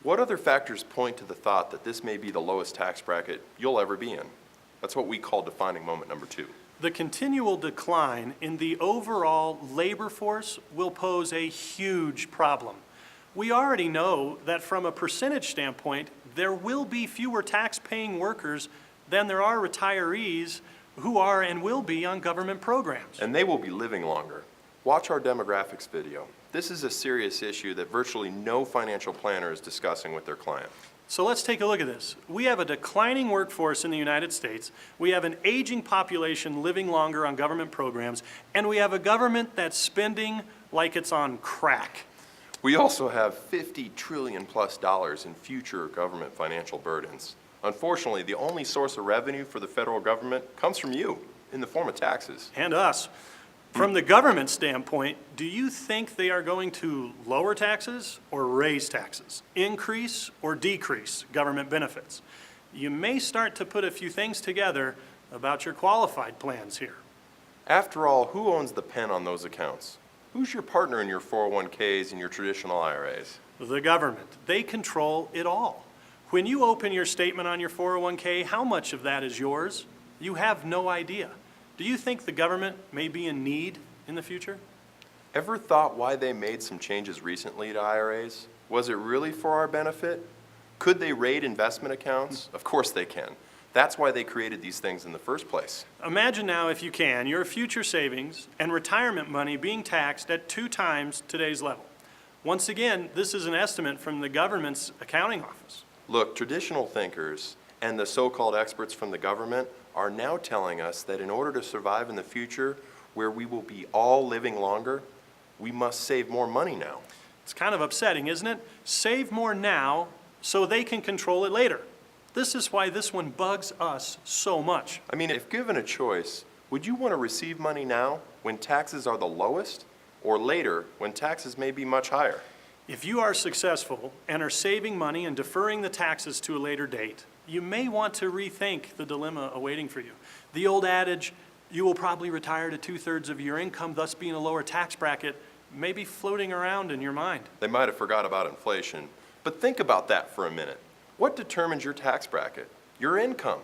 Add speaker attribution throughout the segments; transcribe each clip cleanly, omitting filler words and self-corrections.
Speaker 1: What other factors point to the thought that this may be the lowest tax bracket you'll ever be in? That's what we call defining moment number 2.
Speaker 2: The continual decline in the overall labor force will pose a huge problem. We already know that from a percentage standpoint, there will be fewer tax-paying workers than there are retirees who are and will be on government programs.
Speaker 1: And they will be living longer. Watch our demographics video. This is a serious issue that virtually no financial planner is discussing with their client.
Speaker 2: So let's take a look at this. We have a declining workforce in the United States, we have an aging population living longer on government programs, and we have a government that's spending like it's on crack.
Speaker 1: We also have $50 trillion plus in future government financial burdens. Unfortunately, the only source of revenue for the federal government comes from you in the form of taxes.
Speaker 2: And us. From the government standpoint, do you think they are going to lower taxes or raise taxes, increase or decrease government benefits? You may start to put a few things together about your qualified plans here.
Speaker 1: After all, who owns the pen on those accounts? Who's your partner in your 401ks and your traditional IRAs?
Speaker 2: The government. They control it all. When you open your statement on your 401k, how much of that is yours? You have no idea. Do you think the government may be in need in the future?
Speaker 1: Ever thought why they made some changes recently to IRAs? Was it really for our benefit? Could they raid investment accounts? Of course they can. That's why they created these things in the first place.
Speaker 2: Imagine now, if you can, your future savings and retirement money being taxed at 2 times today's level. Once again, this is an estimate from the government's accounting office.
Speaker 1: Look, traditional thinkers and the so-called experts from the government are now telling us that in order to survive in the future, where we will be all living longer, we must save more money now.
Speaker 2: It's kind of upsetting, isn't it? Save more now so they can control it later. This is why this one bugs us so much.
Speaker 1: I mean, if given a choice, would you want to receive money now when taxes are the lowest, or later when taxes may be much higher?
Speaker 2: If you are successful and are saving money and deferring the taxes to a later date, you may want to rethink the dilemma awaiting for you. The old adage, you will probably retire to 2/3 of your income, thus being a lower tax bracket, may be floating around in your mind.
Speaker 1: They might have forgot about inflation, but think about that for a minute. What determines your tax bracket? Your income.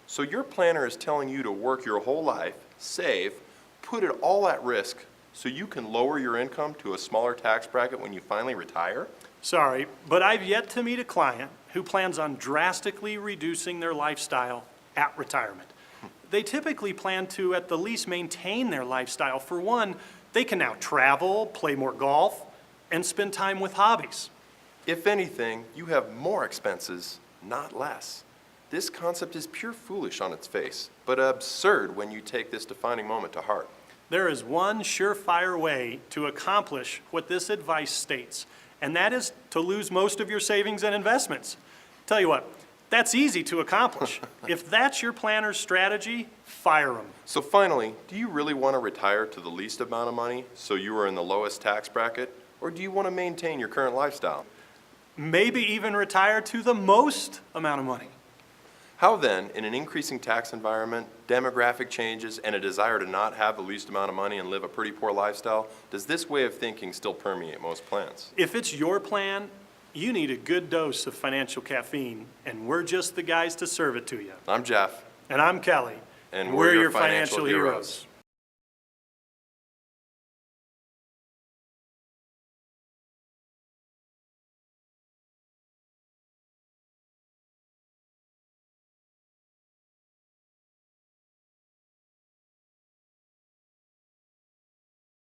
Speaker 1: So your planner is telling you to work your whole life, save, put it all at risk so you can lower your income to a smaller tax bracket when you finally retire?
Speaker 2: Sorry, but I've yet to meet a client who plans on drastically reducing their lifestyle at retirement. They typically plan to at the least maintain their lifestyle. For one, they can now travel, play more golf, and spend time with hobbies.
Speaker 1: If anything, you have more expenses, not less. This concept is pure foolish on its face, but absurd when you take this defining moment to heart.
Speaker 2: There is one surefire way to accomplish what this advice states, and that is to lose most of your savings and investments. Tell you what, that's easy to accomplish. If that's your planner's strategy, fire them.
Speaker 1: So finally, do you really want to retire to the least amount of money so you are in the lowest tax bracket, or do you want to maintain your current lifestyle?
Speaker 2: Maybe even retire to the most amount of money.
Speaker 1: How then, in an increasing tax environment, demographic changes, and a desire to not have the least amount of money and live a pretty poor lifestyle, does this way of thinking still permeate most plans?
Speaker 2: If it's your plan, you need a good dose of financial caffeine, and we're just the guys to serve it to you.
Speaker 1: I'm Jeff.
Speaker 2: And I'm Kelly.
Speaker 1: And we're your financial heroes.